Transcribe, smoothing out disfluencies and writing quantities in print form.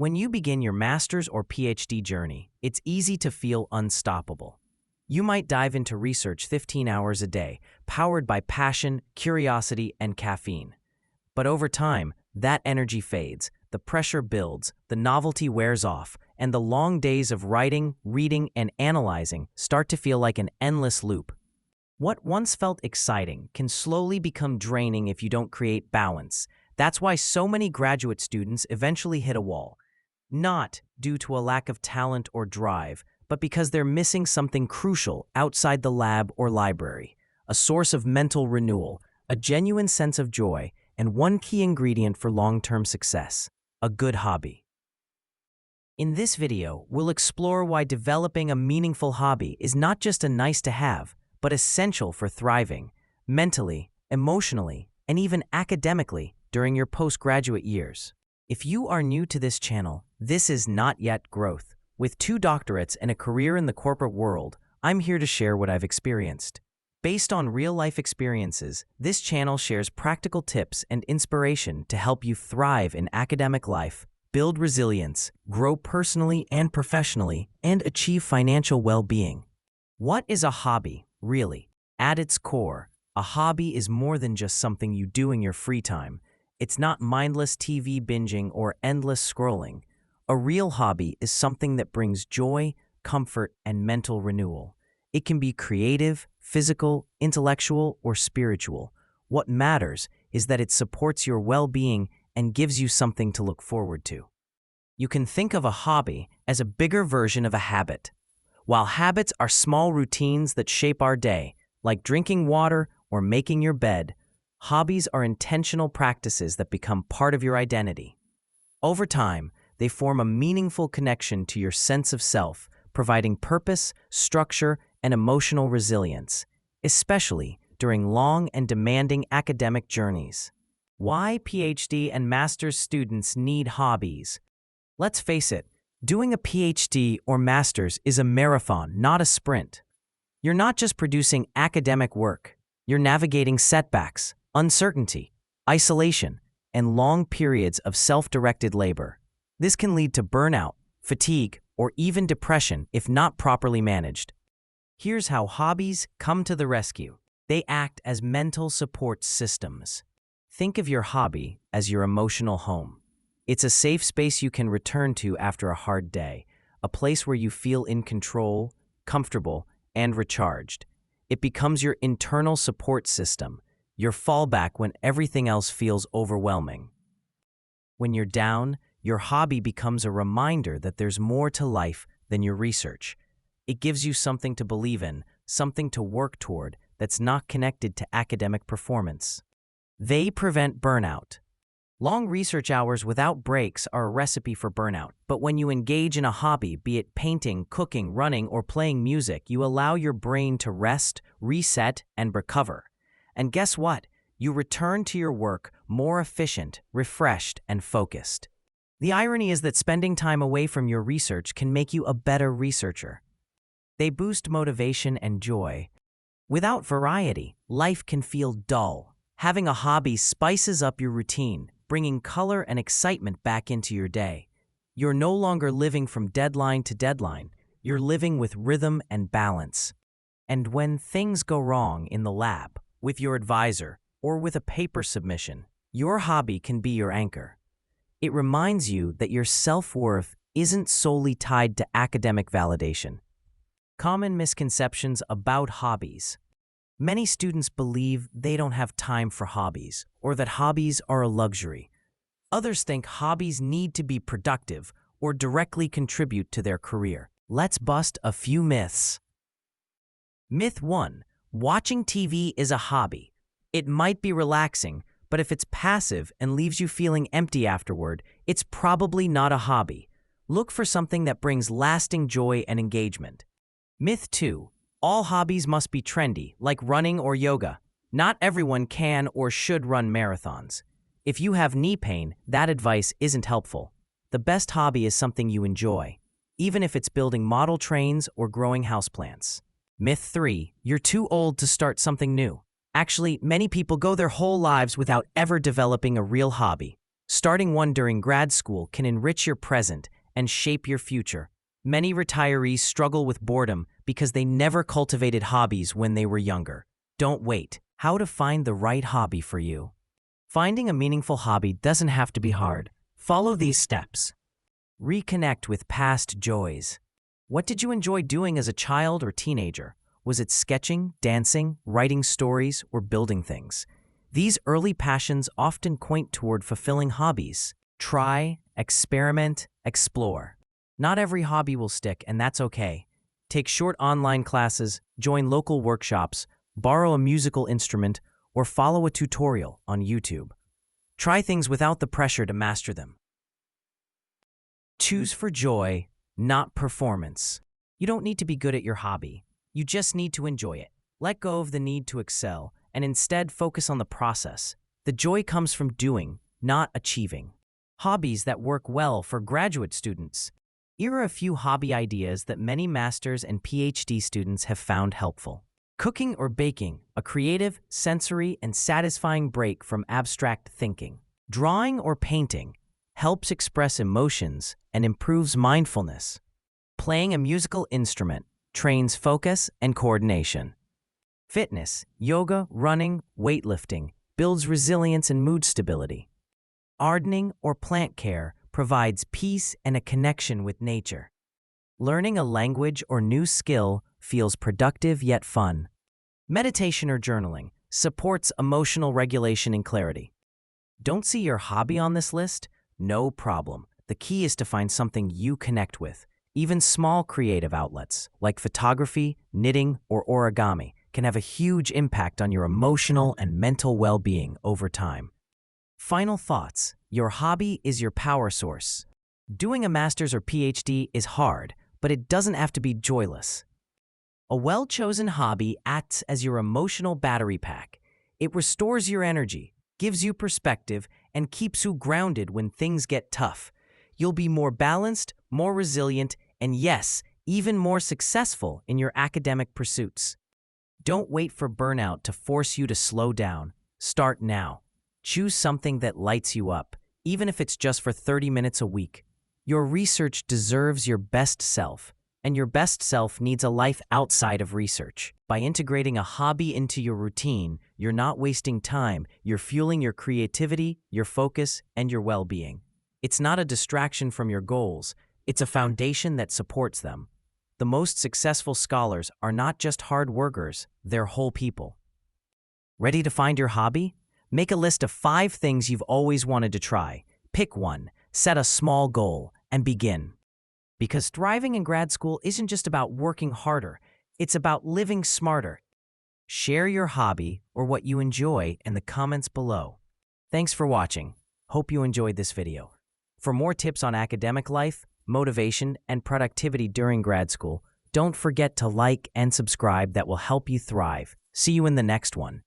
When you begin your master's or PhD journey, it's easy to feel unstoppable. You might dive into research 15 hours a day, powered by passion, curiosity, and caffeine. But over time, that energy fades, the pressure builds, the novelty wears off, and the long days of writing, reading, and analyzing start to feel like an endless loop. What once felt exciting can slowly become draining if you don't create balance. That's why so many graduate students eventually hit a wall. Not due to a lack of talent or drive, but because they're missing something crucial outside the lab or library, a source of mental renewal, a genuine sense of joy, and one key ingredient for long-term success: a good hobby. In this video, we'll explore why developing a meaningful hobby is not just a nice-to-have, but essential for thriving, mentally, emotionally, and even academically during your postgraduate years. If you are new to this channel, this is Not Yet Growth. With 2 doctorates and a career in the corporate world, I'm here to share what I've experienced. Based on real-life experiences, this channel shares practical tips and inspiration to help you thrive in academic life, build resilience, grow personally and professionally, and achieve financial well-being. What is a hobby, really? At its core, a hobby is more than just something you do in your free time. It's not mindless TV binging or endless scrolling. A real hobby is something that brings joy, comfort, and mental renewal. It can be creative, physical, intellectual, or spiritual. What matters is that it supports your well-being and gives you something to look forward to. You can think of a hobby as a bigger version of a habit. While habits are small routines that shape our day, like drinking water or making your bed, hobbies are intentional practices that become part of your identity. Over time, they form a meaningful connection to your sense of self, providing purpose, structure, and emotional resilience, especially during long and demanding academic journeys. Why PhD and master's students need hobbies? Let's face it, doing a PhD or master's is a marathon, not a sprint. You're not just producing academic work, you're navigating setbacks, uncertainty, isolation, and long periods of self-directed labor. This can lead to burnout, fatigue, or even depression if not properly managed. Here's how hobbies come to the rescue. They act as mental support systems. Think of your hobby as your emotional home. It's a safe space you can return to after a hard day, a place where you feel in control, comfortable, and recharged. It becomes your internal support system, your fallback when everything else feels overwhelming. When you're down, your hobby becomes a reminder that there's more to life than your research. It gives you something to believe in, something to work toward that's not connected to academic performance. They prevent burnout. Long research hours without breaks are a recipe for burnout, but when you engage in a hobby, be it painting, cooking, running, or playing music, you allow your brain to rest, reset, and recover. And guess what? You return to your work more efficient, refreshed, and focused. The irony is that spending time away from your research can make you a better researcher. They boost motivation and joy. Without variety, life can feel dull. Having a hobby spices up your routine, bringing color and excitement back into your day. You're no longer living from deadline to deadline. You're living with rhythm and balance. And when things go wrong in the lab, with your advisor, or with a paper submission, your hobby can be your anchor. It reminds you that your self-worth isn't solely tied to academic validation. Common misconceptions about hobbies. Many students believe they don't have time for hobbies, or that hobbies are a luxury. Others think hobbies need to be productive or directly contribute to their career. Let's bust a few myths. Myth 1. Watching TV is a hobby. It might be relaxing, but if it's passive and leaves you feeling empty afterward, it's probably not a hobby. Look for something that brings lasting joy and engagement. Myth 2. All hobbies must be trendy, like running or yoga. Not everyone can or should run marathons. If you have knee pain, that advice isn't helpful. The best hobby is something you enjoy, even if it's building model trains or growing houseplants. Myth 3. You're too old to start something new. Actually, many people go their whole lives without ever developing a real hobby. Starting one during grad school can enrich your present and shape your future. Many retirees struggle with boredom because they never cultivated hobbies when they were younger. Don't wait. How to find the right hobby for you. Finding a meaningful hobby doesn't have to be hard. Follow these steps. Reconnect with past joys. What did you enjoy doing as a child or teenager? Was it sketching, dancing, writing stories, or building things? These early passions often point toward fulfilling hobbies. Try, experiment, explore. Not every hobby will stick, and that's okay. Take short online classes, join local workshops, borrow a musical instrument, or follow a tutorial on YouTube. Try things without the pressure to master them. Choose for joy, not performance. You don't need to be good at your hobby. You just need to enjoy it. Let go of the need to excel and instead focus on the process. The joy comes from doing, not achieving. Hobbies that work well for graduate students. Here are a few hobby ideas that many master's and PhD students have found helpful. Cooking or baking, a creative, sensory, and satisfying break from abstract thinking. Drawing or painting, helps express emotions and improves mindfulness. Playing a musical instrument, trains focus and coordination. Fitness, yoga, running, weightlifting, builds resilience and mood stability. Gardening or plant care provides peace and a connection with nature. Learning a language or new skill feels productive yet fun. Meditation or journaling supports emotional regulation and clarity. Don't see your hobby on this list? No problem. The key is to find something you connect with. Even small creative outlets, like photography, knitting, or origami, can have a huge impact on your emotional and mental well-being over time. Final thoughts. Your hobby is your power source. Doing a master's or PhD is hard, but it doesn't have to be joyless. A well-chosen hobby acts as your emotional battery pack. It restores your energy, gives you perspective, and keeps you grounded when things get tough. You'll be more balanced, more resilient, and yes, even more successful in your academic pursuits. Don't wait for burnout to force you to slow down. Start now. Choose something that lights you up, even if it's just for 30 minutes a week. Your research deserves your best self, and your best self needs a life outside of research. By integrating a hobby into your routine, you're not wasting time, you're fueling your creativity, your focus, and your well-being. It's not a distraction from your goals, it's a foundation that supports them. The most successful scholars are not just hard workers, they're whole people. Ready to find your hobby? Make a list of 5 things you've always wanted to try. Pick one, set a small goal, and begin. Because thriving in grad school isn't just about working harder, it's about living smarter. Share your hobby or what you enjoy in the comments below. Thanks for watching. Hope you enjoyed this video. For more tips on academic life, motivation, and productivity during grad school, don't forget to like and subscribe. That will help you thrive. See you in the next one.